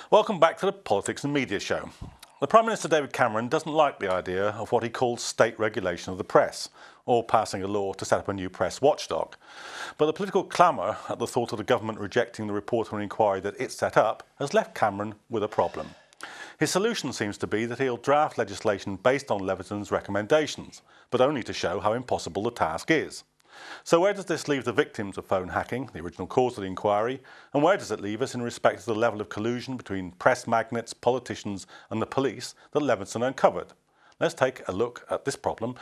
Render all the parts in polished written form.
Welcome back to the Politics and Media Show. The Prime Minister David Cameron doesn't like the idea of what he calls state regulation of the press, or passing a law to set up a new press watchdog. But the political clamour at the thought of the government rejecting the report on inquiry that it set up has left Cameron with a problem. His solution seems to be that he'll draft legislation based on Leveson's recommendations, but only to show how impossible the task is. So where does this leave the victims of phone hacking, the original cause of the inquiry, and where does it leave us in respect to the level of collusion between press magnates, politicians and the police that Leveson uncovered? Let's take a look at this problem.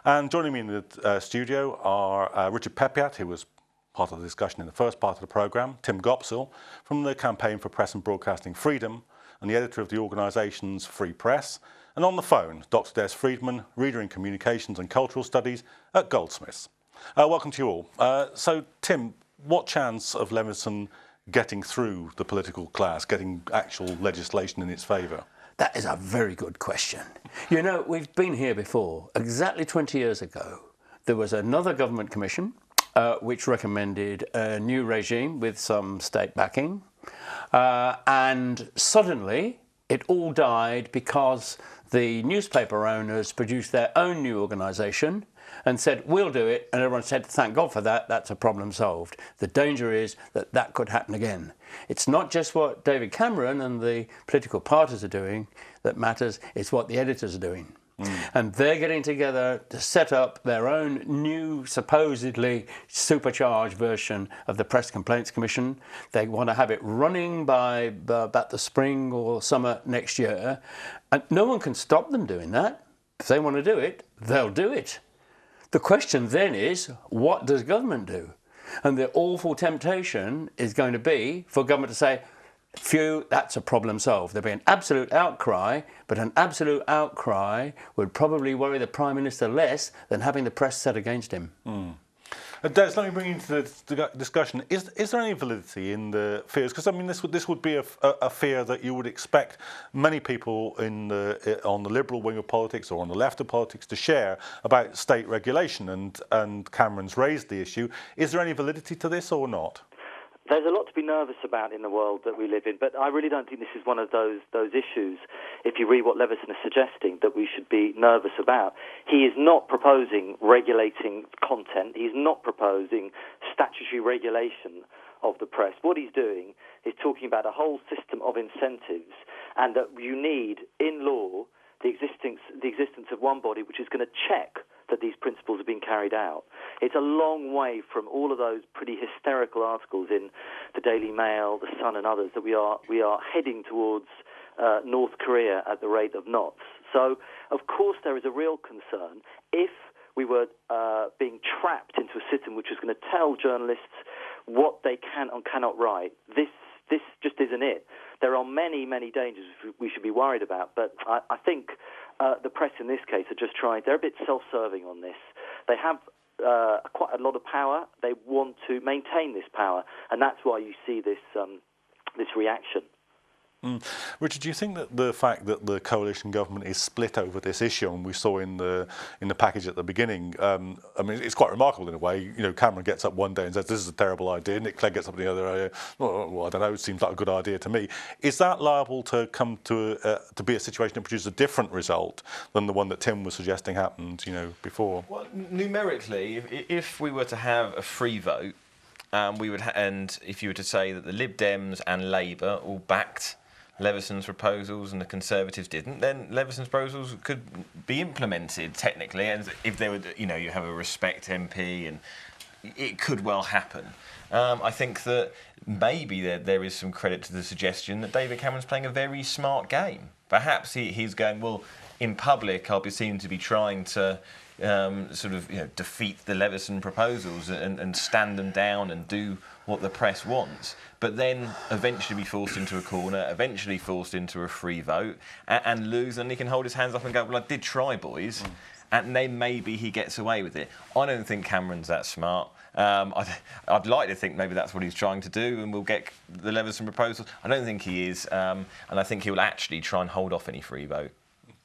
And joining me in the studio are Richard Pepiat, who was part of the discussion in the first part of the programme, Tim Gopsill from the Campaign for Press and Broadcasting Freedom and the editor of the organisation's Free Press, and on the phone, Dr. Des Friedman, Reader in Communications and Cultural Studies at Goldsmiths. Welcome to you all. So, Tim, what chance of Leveson getting through the political class, getting actual legislation in its favour? That is a very good question. You know, we've been here before. Exactly 20 years ago, there was another government commission which recommended a new regime with some state backing. And suddenly, it all died because the newspaper owners produced their own new organisation and said, we'll do it. And everyone said, thank God for that. That's a problem solved. The danger is that that could happen again. It's not just what David Cameron and the political parties are doing that matters. It's what the editors are doing. And they're getting together to set up their own new, supposedly supercharged version of the Press Complaints Commission. They want to have it running by about the spring or summer next year. And no one can stop them doing that. If they want to do it, they'll do it. The question then is, what does government do? And the awful temptation is going to be for government to say, phew, that's a problem solved. There'll be an absolute outcry, but an absolute outcry would probably worry the Prime Minister less than having the press set against him. Des, let me bring you into the discussion. Is there any validity in the fears? Because I mean, this would be a fear that you would expect many people on the liberal wing of politics or on the left of politics to share about state regulation, and Cameron's raised the issue. Is there any validity to this or not? There's a lot to be nervous about in the world that we live in, but I really don't think this is one of those issues, if you read what Leveson is suggesting, that we should be nervous about. He is not proposing regulating content. He's not proposing statutory regulation of the press. What he's doing is talking about a whole system of incentives, and that you need, in law, the existence of one body which is going to check that these principles are being carried out. It's a long way from all of those pretty hysterical articles in the Daily Mail, the Sun and others that we are heading towards North Korea at the rate of knots. So, of course, there is a real concern if we were being trapped into a system which is going to tell journalists what they can and cannot write. This just isn't it. There are many, many dangers we should be worried about, but I think the press in this case are just they're a bit self-serving on this. They have quite a lot of power. They want to maintain this power, and that's why you see this reaction. Richard, do you think that the fact that the coalition government is split over this issue, and we saw in the package at the beginning, I mean, it's quite remarkable in a way. You know, Cameron gets up one day and says this is a terrible idea. Nick Clegg gets up the other day. Well, I don't know. It seems like a good idea to me. Is that liable to come to be a situation that produces a different result than the one that Tim was suggesting happened, before? Well, numerically, if we were to have a free vote, we would, and if you were to say that the Lib Dems and Labour all backed Leveson's proposals and the Conservatives didn't, then Leveson's proposals could be implemented technically, and if they would, you have a Respect MP, and it could well happen. I think that maybe there is some credit to the suggestion that David Cameron's playing a very smart game. Perhaps he's going, well, in public I'll be seen to be trying to defeat the Leveson proposals and stand them down and do what the press wants, but then eventually be forced into a corner, eventually forced into a free vote and lose, and he can hold his hands up and go, well, I did try, boys. And then maybe he gets away with it. I don't think Cameron's that smart. I'd like to think maybe that's what he's trying to do, and we'll get the Leveson proposals. I don't think he is, and I think he'll actually try and hold off any free vote.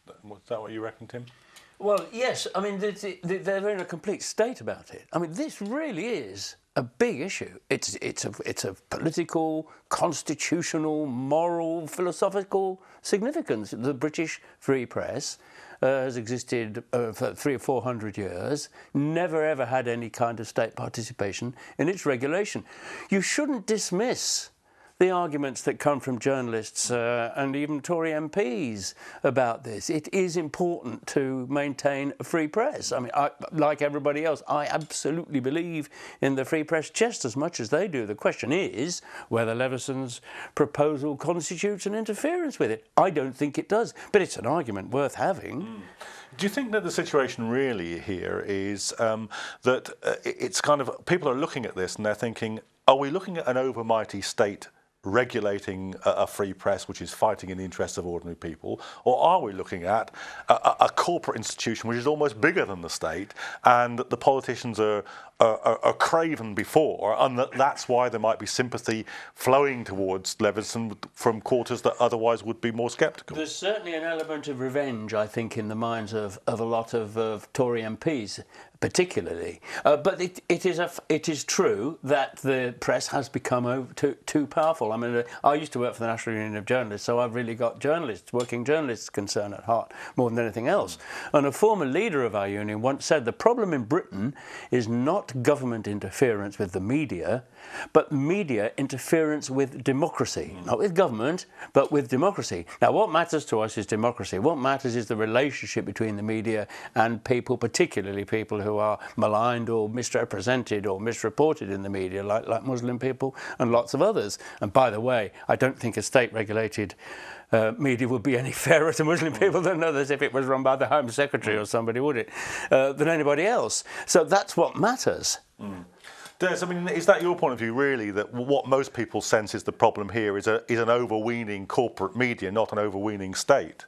Is that what you reckon, Tim? Well, yes. I mean, they're in a complete state about it. I mean, this really is a big issue. It's a political, constitutional, moral, philosophical significance. The British free press has existed for 300 or 400 years, never ever had any kind of state participation in its regulation. You shouldn't dismiss the arguments that come from journalists and even Tory MPs about this. It is important to maintain a free press. I mean, like everybody else, I absolutely believe in the free press just as much as they do. The question is whether Leveson's proposal constitutes an interference with it. I don't think it does, but it's an argument worth having. Do you think that the situation really here is that it's kind of, people are looking at this and they're thinking, are we looking at an overmighty state regulating a free press which is fighting in the interests of ordinary people, or are we looking at a corporate institution which is almost bigger than the state and that the politicians are craven before, and that's why there might be sympathy flowing towards Leveson from quarters that otherwise would be more sceptical? There's certainly an element of revenge, I think, in the minds of a lot of Tory MPs, particularly. But it is true that the press has become too powerful. I mean, I used to work for the National Union of Journalists, so I've really got working journalists' concern at heart more than anything else. And a former leader of our union once said the problem in Britain is not government interference with the media, but media interference with democracy. Not with government, but with democracy. Now, what matters to us is democracy. What matters is the relationship between the media and people, particularly people who are maligned or misrepresented or misreported in the media, like Muslim people and lots of others. And by the way, I don't think a state-regulated media would be any fairer to Muslim people than others if it was run by the Home Secretary or somebody, would it? Than anybody else. So that's what matters. Des, I mean, is that your point of view, really, that what most people sense is the problem here is an overweening corporate media, not an overweening state?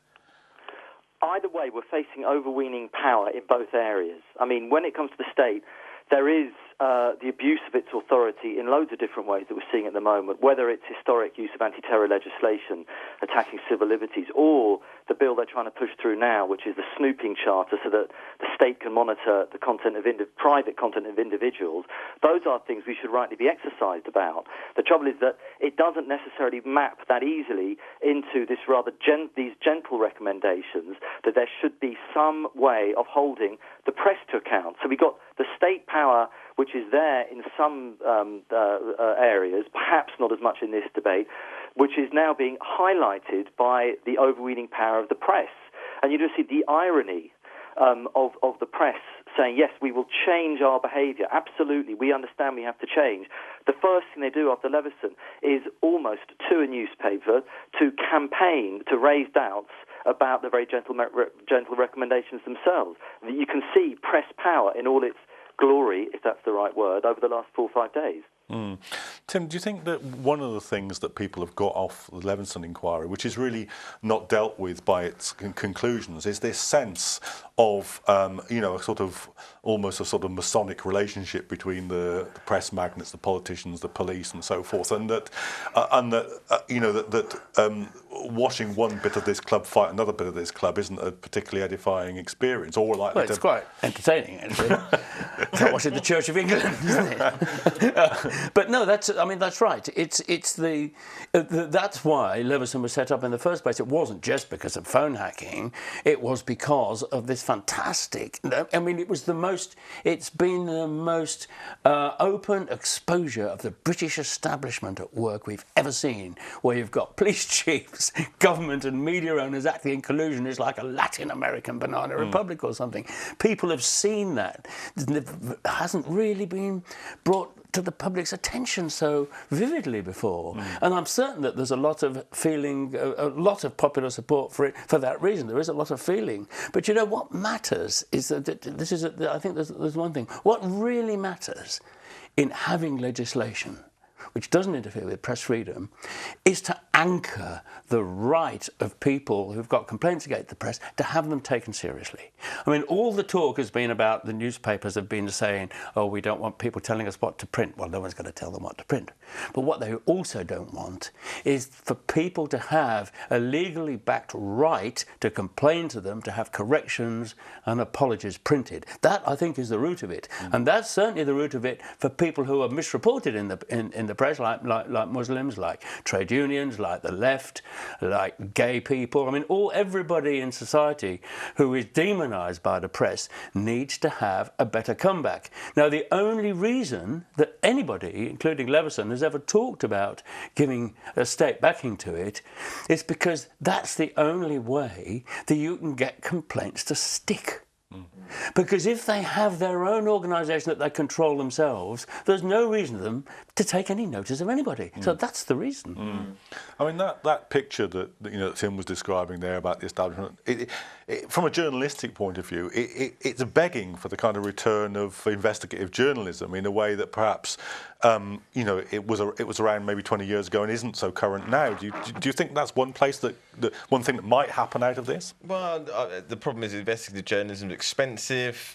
Either way, we're facing overweening power in both areas. I mean, when it comes to the state, there is the abuse of its authority in loads of different ways that we're seeing at the moment, whether it's historic use of anti-terror legislation attacking civil liberties, or the bill they're trying to push through now, which is the snooping charter, so that the state can monitor the content of private content of individuals. Those are things we should rightly be exercised about. The trouble is that it doesn't necessarily map that easily into this these gentle recommendations that there should be some way of holding the press to account. So we've got the state power, which is there in some areas, perhaps not as much in this debate, which is now being highlighted by the overweening power of the press. And you just see the irony of the press saying, yes, we will change our behaviour. Absolutely, we understand we have to change. The first thing they do after Leveson is almost to a newspaper to campaign, to raise doubts about the very gentle recommendations themselves. You can see press power in all its glory, if that's the right word, over the last 4 or 5 days. Tim, do you think that one of the things that people have got off the Leveson inquiry, which is really not dealt with by its conclusions, is this sense of, almost a sort of Masonic relationship between the press magnates, the politicians, the police, and so forth, and that watching one bit of this club fight another bit of this club isn't a particularly edifying experience, or likely it's quite entertaining, actually. It's like watching the Church of England, isn't it? But no, that's right. That's why Leveson was set up in the first place. It wasn't just because of phone hacking. It was because of this fantastic. I mean, it's been the most open exposure of the British establishment at work we've ever seen, where you've got police chiefs, government and media owners acting in collusion. It's like a Latin American banana republic or something. People have seen that. It hasn't really been brought to the public's attention so vividly before. And I'm certain that there's a lot of feeling, a lot of popular support for it for that reason. There is a lot of feeling. But you know what matters is that I think there's one thing. What really matters in having legislation which doesn't interfere with press freedom is to anchor the right of people who've got complaints against the press to have them taken seriously. I mean, all the talk has been about the newspapers have been saying, oh, we don't want people telling us what to print. Well, no one's going to tell them what to print. But what they also don't want is for people to have a legally backed right to complain to them, to have corrections and apologies printed. That, I think, is the root of it. And that's certainly the root of it for people who are misreported in the press, like Muslims, like trade unions, like the left, like gay people. I mean, everybody in society who is demonised by the press needs to have a better comeback. Now, the only reason that anybody, including Leveson, has ever talked about giving a state backing to it is because that's the only way that you can get complaints to stick. Because if they have their own organisation that they control themselves, there's no reason for them to take any notice of anybody. So that's the reason. I mean, that picture that Tim was describing there about the establishment, from a journalistic point of view, it's begging for the kind of return of investigative journalism in a way that perhaps it was around maybe 20 years ago and isn't so current now. Do you think that's one place one thing that might happen out of this? Well, the problem is investigative journalism is expensive.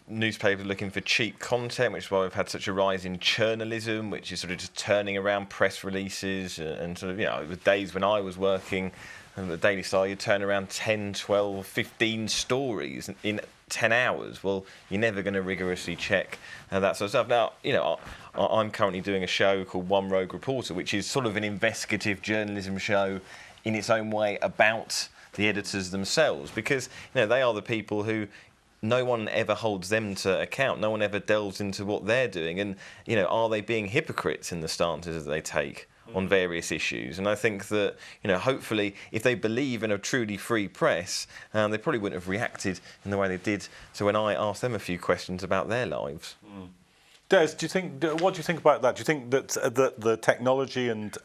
Newspapers are looking for cheap content, which is why we've had such a rise in journalism, which is sort of just turning around press releases and sort of, the days when I was working at the Daily Star, you turn around 10, 12, 15 stories in 10 hours. Well, you're never going to rigorously check that sort of stuff. Now, I'm currently doing a show called One Rogue Reporter, which is sort of an investigative journalism show in its own way about the editors themselves, because they are the people who no one ever holds them to account. No one ever delves into what they're doing. And, are they being hypocrites in the stances that they take on various issues? And I think that, hopefully, if they believe in a truly free press, they probably wouldn't have reacted in the way they did to when I asked them a few questions about their lives. Des, what do you think about that? Do you think that the technology and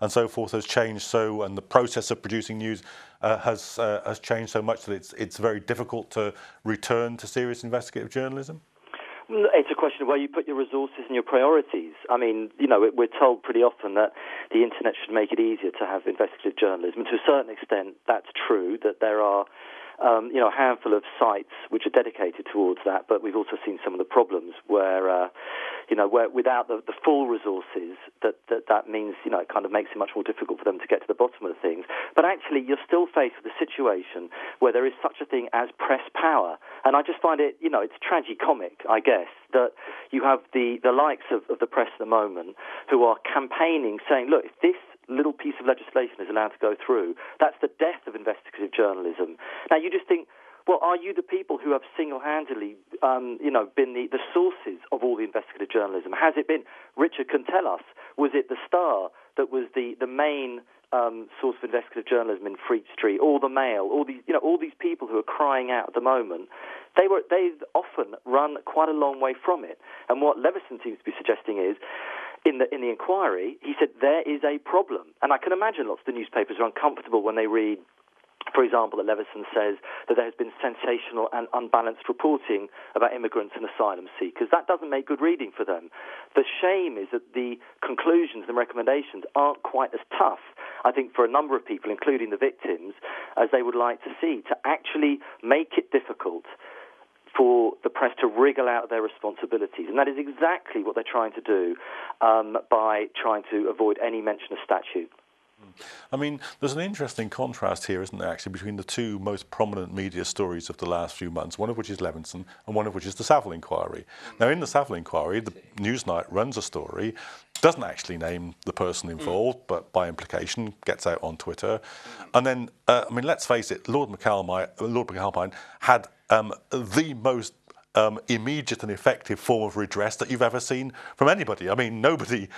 so forth has changed and the process of producing news has changed so much that it's very difficult to return to serious investigative journalism? It's a question of where you put your resources and your priorities. I mean, we're told pretty often that the internet should make it easier to have investigative journalism. And to a certain extent, that's true, that there are a handful of sites which are dedicated towards that, but we've also seen some of the problems where without the full resources, that means, it kind of makes it much more difficult for them to get to the bottom of the things. But actually, you're still faced with a situation where there is such a thing as press power. And I just find it, it's tragicomic, I guess, that you have the likes of the press at the moment who are campaigning, saying, look, if this little piece of legislation is allowed to go through, that's the death of investigative journalism. Now, you just think, well, are you the people who have single-handedly, been the sources of all the investigative journalism? Has it been, Richard can tell us, was it the Star that was the main source of investigative journalism in Fleet Street, or the Mail, all these people who are crying out at the moment? They've often run quite a long way from it. And what Leveson seems to be suggesting is, in the inquiry, he said there is a problem. And I can imagine lots of the newspapers are uncomfortable when they read, for example, that Leveson says that there has been sensational and unbalanced reporting about immigrants and asylum seekers. That doesn't make good reading for them. The shame is that the conclusions and recommendations aren't quite as tough, I think, for a number of people, including the victims, as they would like to see, to actually make it difficult for the press to wriggle out of their responsibilities. And that is exactly what they're trying to do by trying to avoid any mention of statute. I mean, there's an interesting contrast here, isn't there, actually, between the two most prominent media stories of the last few months, one of which is Leveson and one of which is the Savile inquiry. Now, in the Savile inquiry, the Newsnight runs a story, doesn't actually name the person involved, but by implication gets out on Twitter. And then, let's face it, Lord McAlpine had the most immediate and effective form of redress that you've ever seen from anybody. I mean, nobody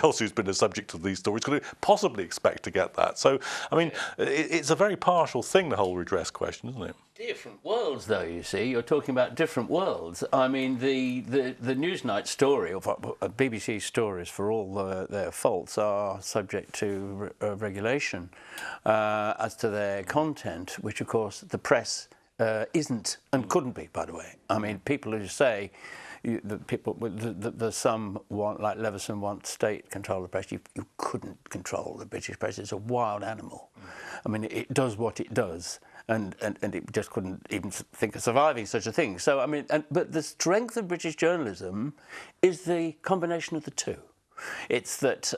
else who's been the subject of these stories could possibly expect to get that. So, I mean, it's a very partial thing, the whole redress question, isn't it? Different worlds, though, you see. You're talking about different worlds. I mean, the Newsnight story, or BBC stories, for all their faults, are subject to regulation as to their content, which, of course, the press isn't and couldn't be, by the way. I mean, people who say, the people, the some want, like Leveson wants state control of the press. You couldn't control the British press. It's a wild animal. I mean, it does what it does. And it just couldn't even think of surviving such a thing. So, I mean, but the strength of British journalism is the combination of the two. It's that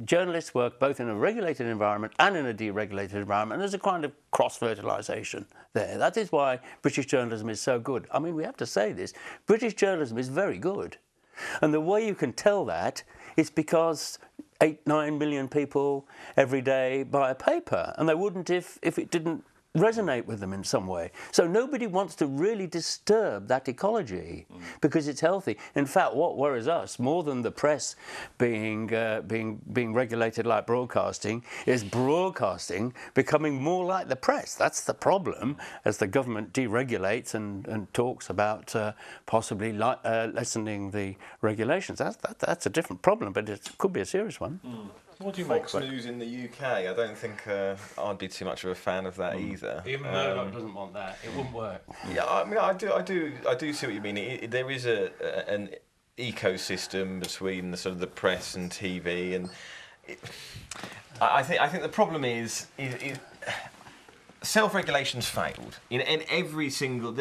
journalists work both in a regulated environment and in a deregulated environment, and there's a kind of cross-fertilisation there. That is why British journalism is so good. I mean, we have to say this. British journalism is very good. And the way you can tell that is because 8-9 million people every day buy a paper, and they wouldn't if it didn't resonate with them in some way. So nobody wants to really disturb that ecology because it's healthy. In fact, what worries us more than the press being regulated like broadcasting is broadcasting becoming more like the press. That's the problem as the government deregulates and talks about possibly lessening the regulations. That's a different problem, but it could be a serious one. What do you Fox make of it? News in the UK, I don't think I'd be too much of a fan of that either. Even Murdoch doesn't want that. It wouldn't work. Yeah, I mean, I do see what you mean. There is an ecosystem between the sort of the press and TV, and I think the problem is self-regulation's failed. In every single,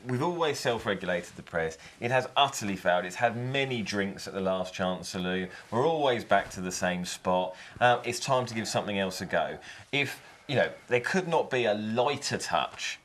we've always self-regulated the press. It has utterly failed. It's had many drinks at the last chance saloon. We're always back to the same spot. It's time to give something else a go. If there could not be a lighter touch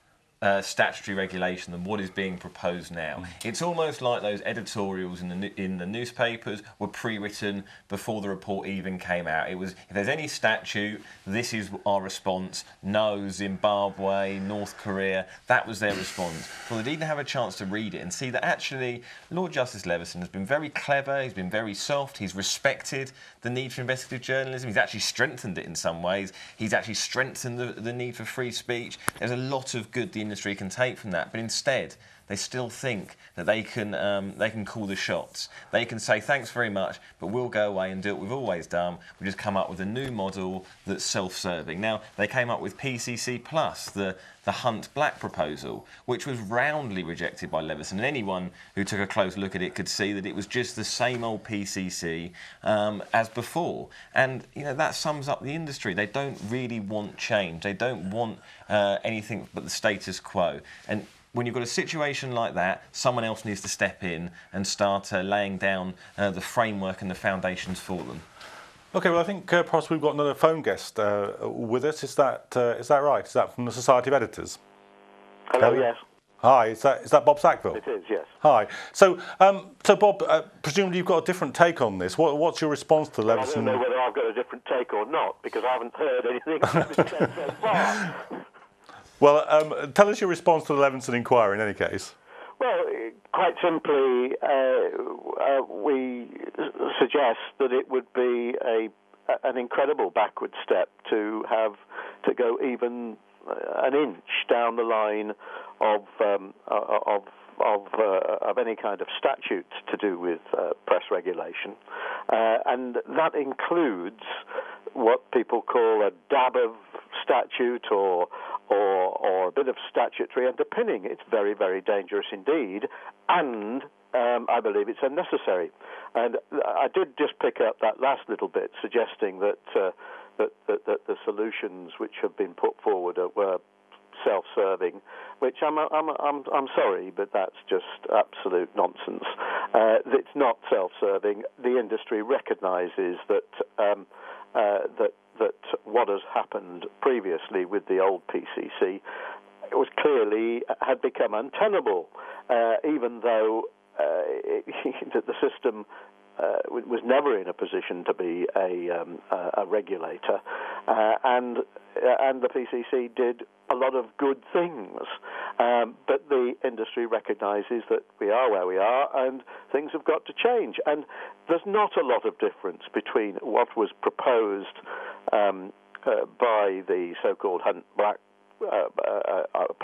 statutory regulation than what is being proposed now. It's almost like those editorials in the newspapers were pre-written before the report even came out. It was, if there's any statute, this is our response. No, Zimbabwe, North Korea, that was their response. Well, they didn't have a chance to read it and see that actually Lord Justice Leveson has been very clever, he's been very soft, he's respected the need for investigative journalism, he's actually strengthened it in some ways, he's actually strengthened the need for free speech. There's a lot of good the industry can take from that, but instead they still think that they can call the shots. They can say thanks very much, but we'll go away and do what we've always done. We just come up with a new model that's self-serving. Now they came up with PCC Plus, the Hunt Black proposal, which was roundly rejected by Leveson. And anyone who took a close look at it could see that it was just the same old PCC as before. And that sums up the industry. They don't really want change. They don't want anything but the status quo. And when you've got a situation like that, someone else needs to step in and start laying down the framework and the foundations for them. Okay, well, I think perhaps we've got another phone guest with us. Is that right? Is that from the Society of Editors? Hello, yes. Hi, is that Bob Sackville? It is, yes. Hi. So Bob, presumably you've got a different take on this. What's your response to Leveson? I don't know whether I've got a different take or not, because I haven't heard anything that's been said so far. Well, tell us your response to the Leveson inquiry in any case. Well, quite simply, we suggest that it would be an incredible backward step to go even an inch down the line of any kind of statute to do with press regulation, and that includes what people call a dab of statute or a bit of statutory underpinning. It's very, very dangerous indeed, and I believe it's unnecessary. And I did just pick up that last little bit, suggesting that the solutions which have been put forward were self-serving, which I'm sorry, but that's just absolute nonsense. It's not self-serving. The industry recognises that what has happened previously with the old PCC had become untenable, even though the system was never in a position to be a regulator, and the PCC did a lot of good things, but the industry recognises that we are where we are and things have got to change. And there's not a lot of difference between what was proposed by the so-called Hunt Black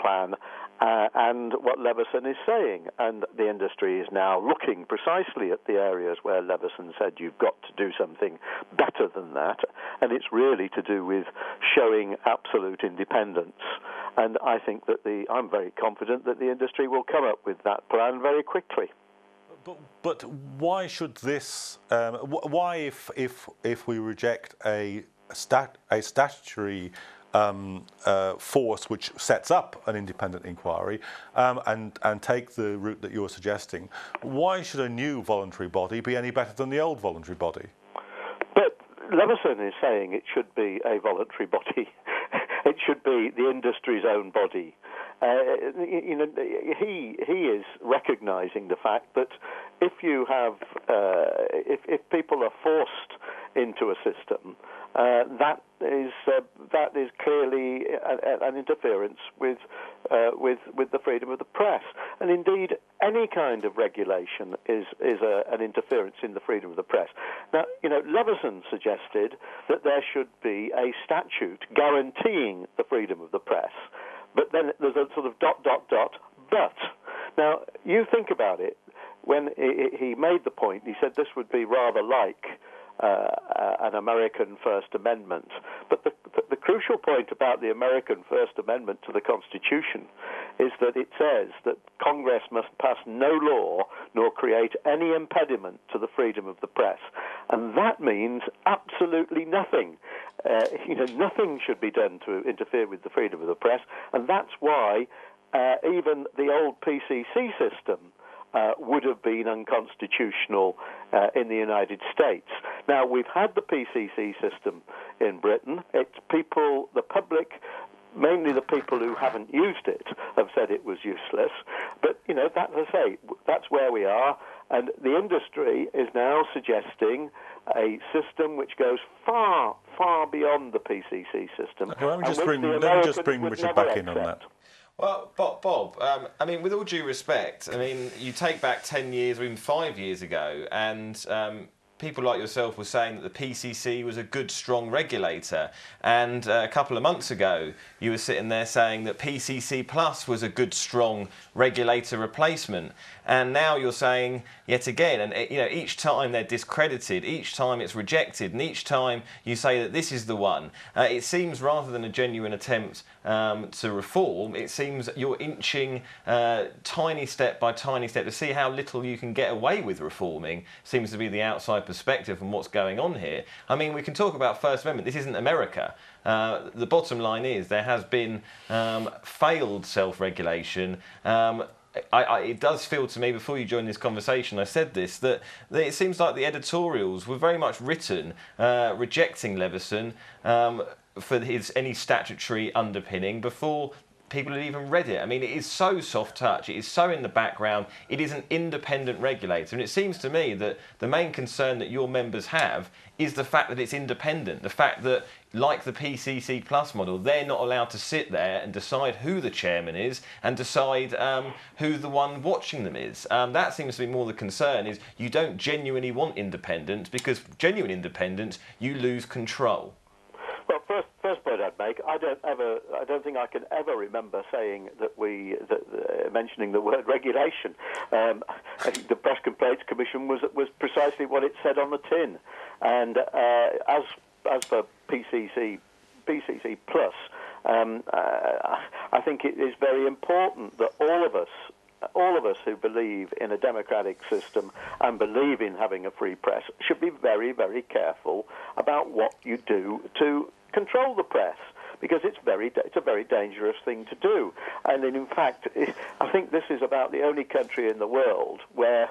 plan and what Leveson is saying. And the industry is now looking precisely at the areas where Leveson said you've got to do something better than that, and it's really to do with showing absolute independence And I think that I'm very confident that the industry will come up with that plan very quickly. But why should this? Why, if we reject a statutory force which sets up an independent inquiry and take the route that you're suggesting, why should a new voluntary body be any better than the old voluntary body? But Leveson is saying it should be a voluntary body. It should be the industry's own body. He is recognising the fact that if you have if people are forced into a system, that is clearly an interference with the freedom of the press, and indeed any kind of regulation is an interference in the freedom of the press. Now, Leveson suggested that there should be a statute guaranteeing the freedom of the press, but then there's a sort of ... But now you think about it. When he made the point, he said this would be rather like an American First Amendment. But the crucial point about the American First Amendment to the Constitution is that it says that Congress must pass no law nor create any impediment to the freedom of the press. And that means absolutely nothing. Nothing should be done to interfere with the freedom of the press. And that's why even the old PCC system would have been unconstitutional in the United States. Now, we've had the PCC system in Britain. It's people, the public, mainly the people who haven't used it, have said it was useless. But, that, as I say, that's where we are. And the industry is now suggesting a system which goes far, far beyond the PCC system. Okay, let me just bring Richard back in on that. Well, Bob, I mean, with all due respect, I mean, you take back 10 years or even 5 years ago, and people like yourself were saying that the PCC was a good, strong regulator. And a couple of months ago, you were sitting there saying that PCC Plus was a good, strong regulator replacement. And now you're saying, yet again, and each time they're discredited, each time it's rejected, and each time you say that this is the one. It seems rather than a genuine attempt to reform, it seems you're inching tiny step by tiny step to see how little you can get away with reforming. Seems to be the outside perspective on what's going on here. I mean, we can talk about First Amendment. This isn't America. The bottom line is there has been failed self-regulation. It does feel to me, before you joined this conversation, I said this, that it seems like the editorials were very much written rejecting Leveson for any statutory underpinning before people had even read it. I mean, it is so soft touch, it is so in the background, it is an independent regulator. And it seems to me that the main concern that your members have is the fact that it's independent, the fact that, like the PCC Plus model, they're not allowed to sit there and decide who the chairman is and decide who the one watching them is. That seems to be more the concern, is you don't genuinely want independence, because genuine independence, you lose control. Well, first point I'd make, I don't think I can ever remember saying that mentioning the word regulation. I think the Press Complaints Commission was precisely what it said on the tin, and as for PCC Plus, I think it is very important that all of us who believe in a democratic system and believe in having a free press should be very, very careful about what you do to control the press, because it's a very dangerous thing to do. And in fact, I think this is about the only country in the world where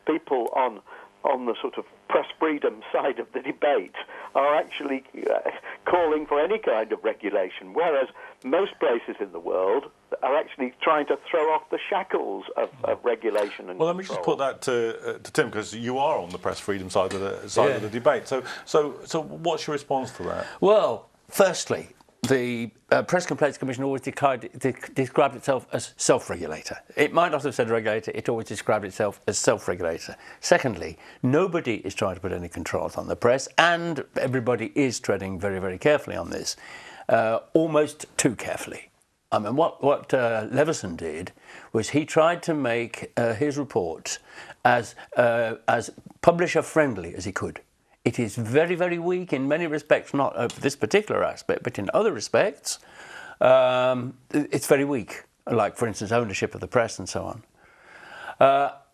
people on the sort of press freedom side of the debate are actually calling for any kind of regulation, whereas most places in the world are actually trying to throw off the shackles of regulation and Well, let me just put that to Tim, because you are on the press freedom side of the debate. So what's your response to that? Well, firstly, the Press Complaints Commission always described itself as self-regulator. It might not have said regulator, it always described itself as self-regulator. Secondly, nobody is trying to put any controls on the press, and everybody is treading very, very carefully on this, almost too carefully. I mean, what Leveson did was he tried to make his report as publisher-friendly as he could. It is very, very weak in many respects, not of this particular aspect, but in other respects. it's very weak, like, for instance, ownership of the press and so on.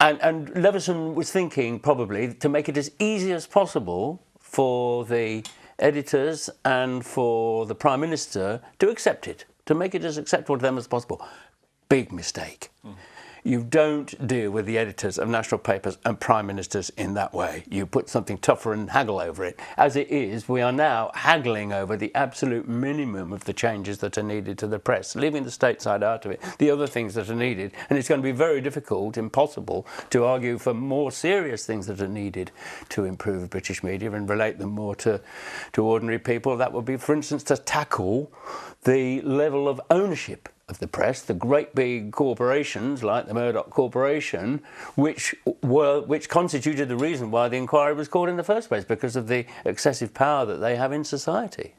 And Leveson was thinking probably to make it as easy as possible for the editors and for the Prime Minister to accept it, to make it as acceptable to them as possible. Big mistake. You don't deal with the editors of national papers and prime ministers in that way. You put something tougher and haggle over it. As it is, we are now haggling over the absolute minimum of the changes that are needed to the press, leaving the state side out of it, the other things that are needed. And it's going to be very difficult, impossible, to argue for more serious things that are needed to improve British media and relate them more to ordinary people. That would be, for instance, to tackle the level of ownership of the press, the great big corporations like the Murdoch Corporation, which constituted the reason why the inquiry was called in the first place, because of the excessive power that they have in society.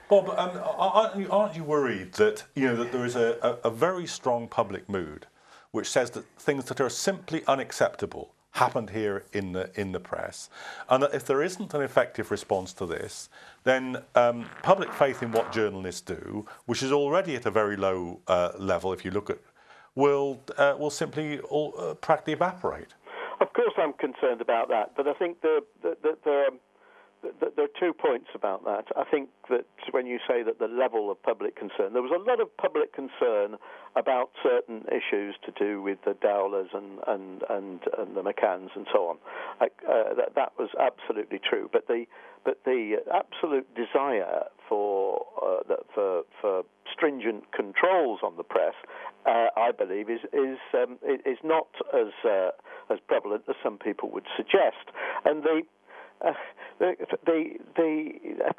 Bob, aren't you worried that that there is a very strong public mood which says that things that are simply unacceptable happened here in the press, and that if there isn't an effective response to this, then public faith in what journalists do, which is already at a very low level, if you look at, will simply practically evaporate? Of course, I'm concerned about that, but I think there are 2 points about that. I think that when you say that the level of public concern, there was a lot of public concern about certain issues to do with the Dowlers and the McCanns and so on. That was absolutely true. But the absolute desire for stringent controls on the press, I believe, is not as prevalent as some people would suggest. And of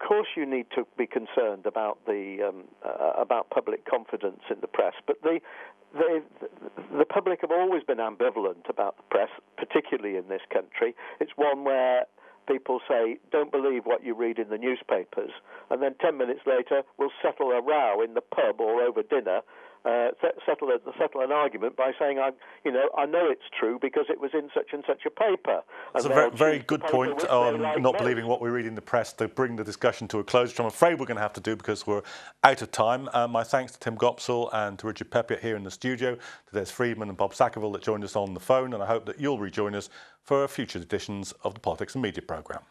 course, you need to be concerned about about public confidence in the press, but the public have always been ambivalent about the press, particularly in this country. It's one where people say, don't believe what you read in the newspapers, and then 10 minutes later we'll settle a row in the pub or over dinner, settle an argument by saying, I know it's true because it was in such and such a paper. That's a very good point on not believing what we read in the press to bring the discussion to a close, which I'm afraid we're going to have to do because we're out of time. My thanks to Tim Gopsall and to Richard Peppiatt here in the studio, to Des Friedman and Bob Sackeville that joined us on the phone, and I hope that you'll rejoin us for future editions of the Politics and Media programme.